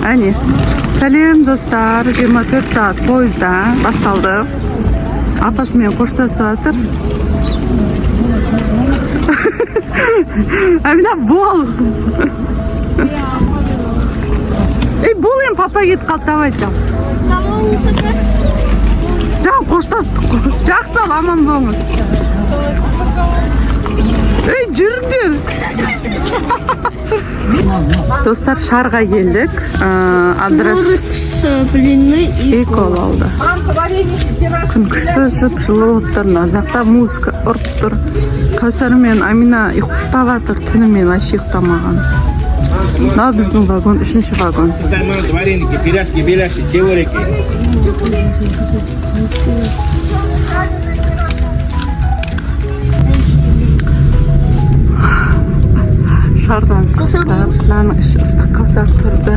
Әне. Сәлем достар, 24 саат пойызда басталды. Апасымен қоштасып жатыр. Әмина, бол! Ей, бол ем, папа кетіп қалды, давай жау. Жау, қоштастық қой. Жақсы ал, аман болыңыз. Ей, жүрдер! Достар, шарға келдік. Адрес Экол алды. Күн күшті өсіп, жылы оттыр. Жақта музыка ұрып тұр. Кәусар мен Амина ұйықтап жатыр. Түнімен аш ұйықтамаған. Мына біздің вагон, 3-ші вагон. Вареники, пирожки, беляшки, теорики. Шардан шықтық, мынаның іші ыстық Кәусар тұрды.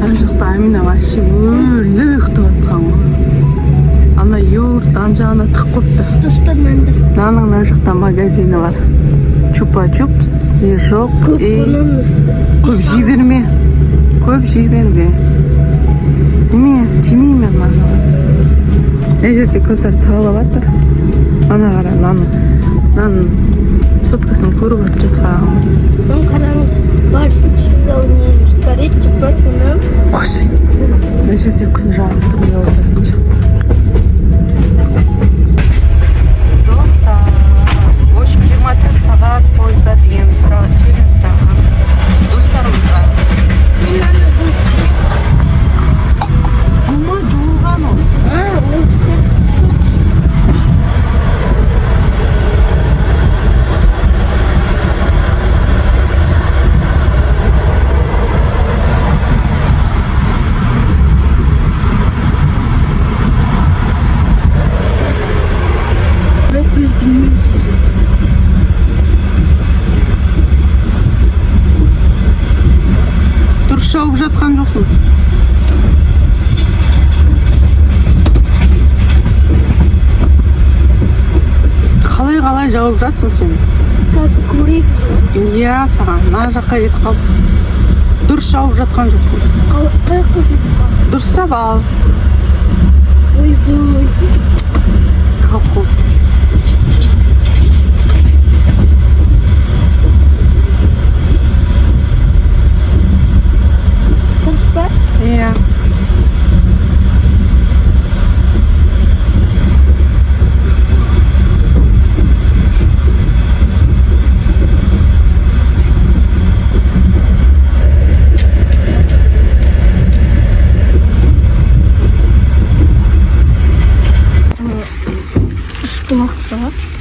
Ана жақта Амина вообще өлі ұйықтап жатқан ғой. Ана йогурт жағына тық қойыпты. Мынаның мына жақта магазині бар. Чупа-чупс, снежок и... Көп жей берме. Көп жей берме. Неме, тимеймен маған. Әй жерде Кәусар тағылап жатыр. Ана қара, мынаның соткасын көріп жатқан. Мен қараңыз, барысын ішінде ойнаймыз. Корейте, бір күнім. Қошай. Әй жерде күн жағып тұр, не олардың шықты. Достар, 24 сағат пойызда деген сұраған достарымызға. Жұма жуылған ол. Дұрыс жауып жатқан жоқсың. Қалай жауып жатсың сен? Қазір көресіз. Иә, саған, мына жаққа кетіп қалып. Дұрыс жауып жатқан жоқсың. Қалай көресіз қалып? Дұрыстап ал. Ой. Колхоз. Дұрыс па? Иә.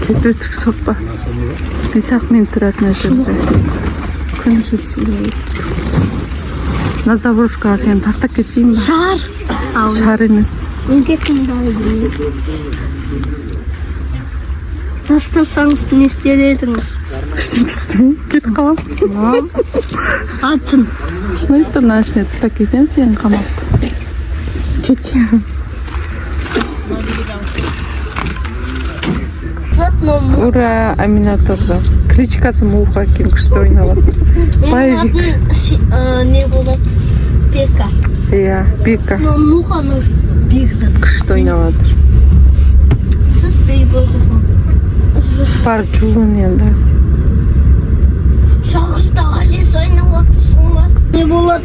Кеті өтік соқпа. Бесақ мен тұратын әжірде. Күн жетсілі. На заброшкаға сені тастап кетсейін ба? Шар. Шар емес. Неге тыңдайды? Тастасаңыз не істер едіңіз? Кетіп қалам. Атын. Шын айтты, мына ішіне тастап кетем сені қамап. Кетем. Ура, Амина тұрды. Кличкасы Муха екен, күшті ойнап жатыр. Не болады? Пека. Иә, Пека. Но Муханы Бекзат. Күшті ойнап жатыр. Сіз Бейболды ма? Бар жуын енді. Шағыста Алис ойнап жатырсың ба? Не болады?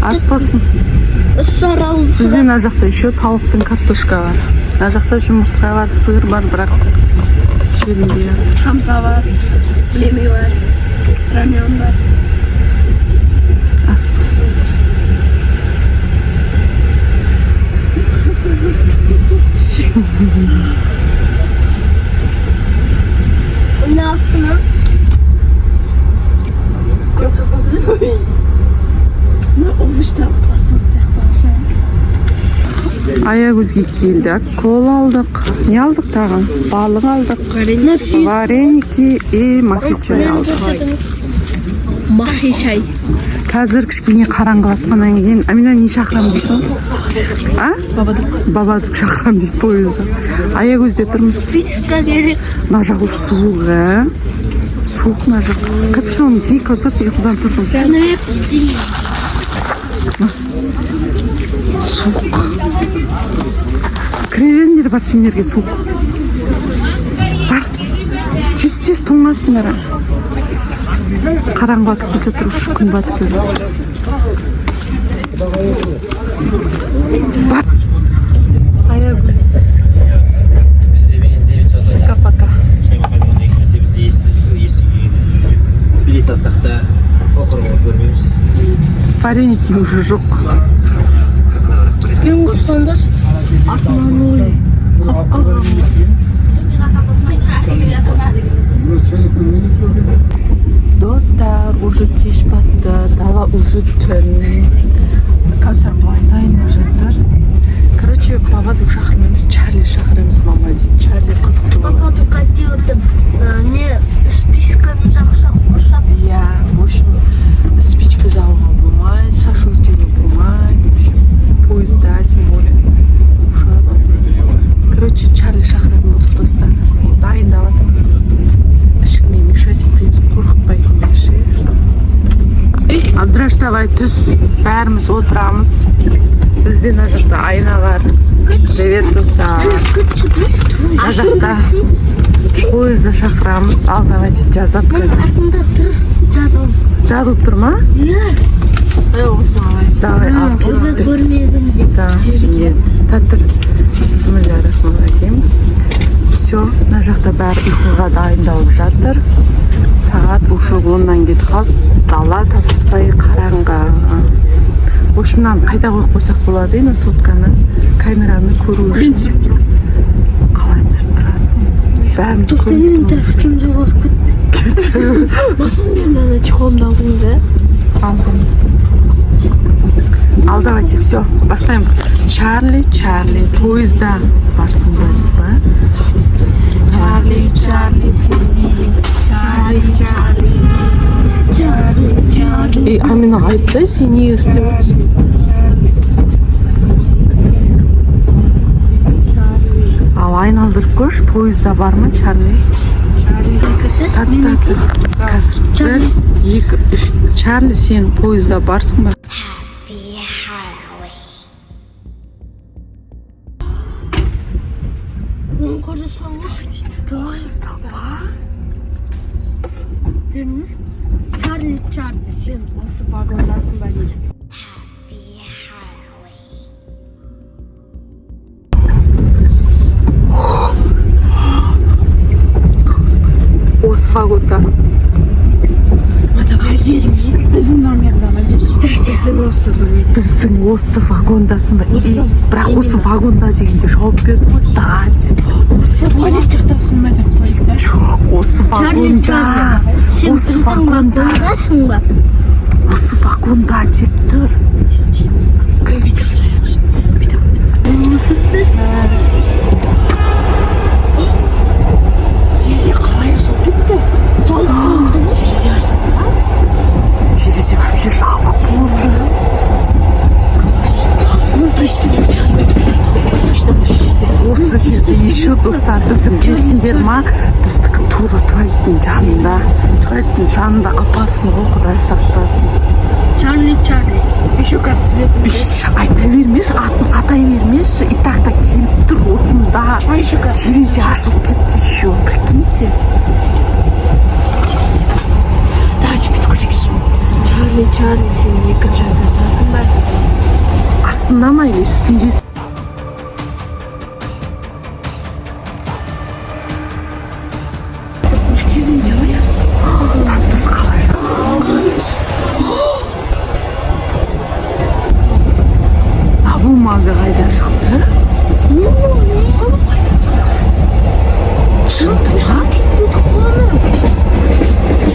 Ас болсын. Сізде мына жақта еще тауық пен картошка бар. Мына жақта жұмыртқа бар, сыр бар, бірақ желінбей жатыр. Самса бар, блеми бар, рамен бар. Ас болсын. Ne astın ha? Ne ovuşta plasmas сияқты. Аягөзге келдік, кол алдық. Не алдық тағын? Балық алдық. Вареники и махичай алдық. Махичай. Қазір кішкене қараңғы батқаннан кейін Амина не шақырам дейсің? А? Бабадық шақырам дейді пойызда. Аягөзде тұрмыз. Спичка керек. Мына жағы суығы. суық мына жақ. Капюшон ки, қазір ұйқыдан тұрдым. Суық. Кіре беріңдер, бар сендерге суық. Бар. Тез тоңасыңдар. Қараңғы батып келе жатыр, үш күн батып келе жатыр. Бар. Аягөз. Пока-пока. Билет алсақ та оқырмын көрмейміз. Вареники уже жоқ. Мен құрсаңдар артынан өлі қасқа Достар, уже кеш батты, дала уже түн. Кәусар былай дайындап жатыр. Короче, бабаду шақырмаймыз, Чарли шақырамыз, мама дейді. Чарли қызықты болады. Бабаду қайтеуді не списканы жақсақ қошап. Иә, в общем, спичка жағуға болмайды, шаш өртеуге болмайды. В общем, поезда, тем более. Ушады. Короче, Чарли шақыратын болдық, достар. Дайындап жатырмыз. Ешкімге мешать етпейміз, қорқытпайтын ше, что. Абдраш, давай түс, бәріміз отырамыз. Бізде мына жақта айна бар. Привет, достар. Мына жақта поезда шақырамыз. Ал, давайте жазып қазір. Артында тұр, жазылып. Жазылып тұр ма? Иә. Осыны алайын. Давай, ал. Оны көрмедім деп. Да, нет. Татыр. Бисмиллахиррахманиррахим. Все, мына жақта бәрі ұйқыға дайындалып жатыр. Сағат уже 10-нан кетіп қалды. Дала тастай қараңғы. В общем, мынаны қайда қойып қойсақ болады, ена сотканы, камераны көру үшін. Мен түсіріп тұрмын. Қалай түсіріп тұрасың? Бәріміз Достар, мен тәпсікем жоғалып кетті. Сіз мен ана чехолымды алдыңыз, ә? Алдым. Ал, давайте, все, бастаймыз. Чарли, поезда барсың ба дейді ба? Чарли, И Амина айтса, сен не ертіп отырсың? Ал айналдырып көрші, поезда бар ма, Чарли? Қазір бір, екі, үш. Чарли, сен поезда барсың ба? Оны көрсеңіз. Поезда бар. Беріңіз. Чарли. сен осы вагондасың ба дейді. Осы вагонда. Біздің номерда ма дейші? Біздің осы бөлмеде. Біздің осы вагондасың ба? Бірақ осы вагонда дегенде жауап берді ғой. Да, деп. Осы туалет жақтасың ба деп қойдық. Жоқ, осы вагонда. Сен Осы біздің вагонда. вагондасың ба? Осы вагонда деп тұр. Істейміз. Бүйтіп сұрайықшы. Бүйтіп. Терезе қалай ашылып кетті? Терезе ашылды ма? Терезе вообще жабық болды. Мұзды ішінде Чарли точно осы жерде. Осы жерде еще достар біздің білесіңдер ма? Біздікі тура туалеттің жанында. Туалеттің жанында апасын ғой, Құдай сақтасын. Чарли. Еще газ свет. Айта бермеші, атын атай бермеші. И так та келіп тұр осында. Еще газ. Терезе ашылып кетті еще, прикиньте. Давайте бүйтіп көрейікші. Чарли, сен екінші адамдасың ба? Астында ма или үстіндесің? Пәтерден жалайықшы. Біз қалай бумага қайдан шықты?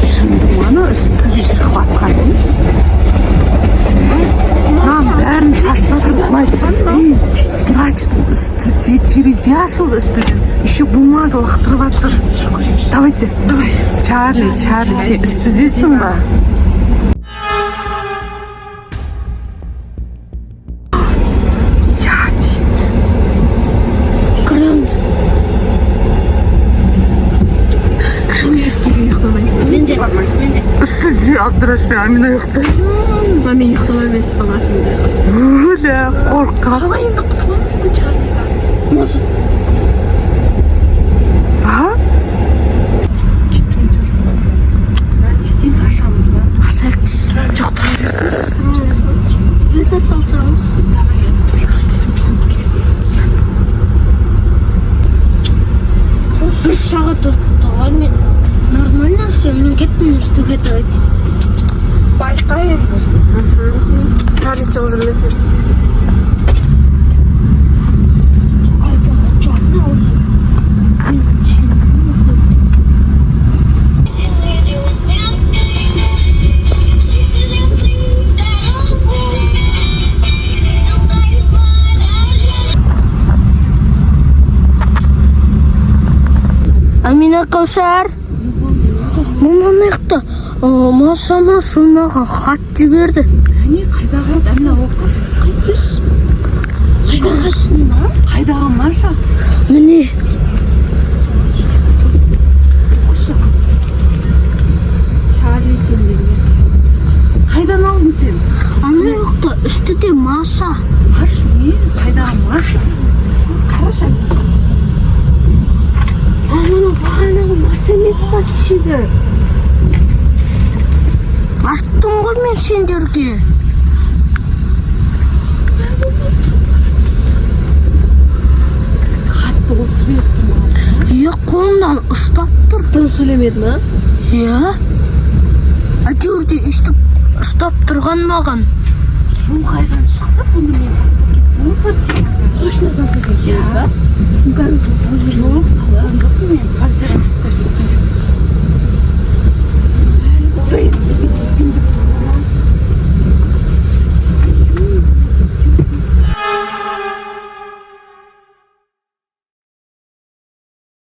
Шындыманы үстіге шығып атқан біз. Нам бәрін шашылады, значит, үстіде терезе ашылды, үстіден. Еще бумага лақтырып атыр. Давайте, Чарли, сен үстідесің ба? Arkadaş bir Amine yıktı. Mami yıkıla емес сағасыңдар. Öyle korkak. Қалайында құтыламызды Чарлидан. Может, Ha? не істейміз, ашамыз ба? Aşağı Жоқ, тұра берсін. Плита салсаңыз. Бір сағат өтті ғой мен. Нормально все, мен кеттім үстіге дайды. Байқа енді. Чарли шығып жүрмесін. Қайда жатна осы. Амина Каусар. Мамам яқты. Масама шумаға хат жіберді. Әне, қайдағы әміне оқы. Қайсбеш? Қайдағы Маша? Міне. Чарли сен деген. Қайдан алдың сен? Ана яқты үстіде Маша. Маш не? Қайдағы Маша? Қараша. Маманың бағанағы Маша емес па кешегі? Астым ғой мен сендерге. Қатты осып еттім ау. Қолынан ұштап тұр. Тым сөйлемеді ма? Иә. Әйтеуір де ұштап тұрған маған. Бұл қайдан шықты? Бұны мен тастап кеттім. Отыр тек. Қошына тастап кеттіңіз ба? Сумкаңызға салып жүрмін. Жоқ, салған жоқпын мен. Қар жағын тастап кеттім. Ой, біздің кетпенді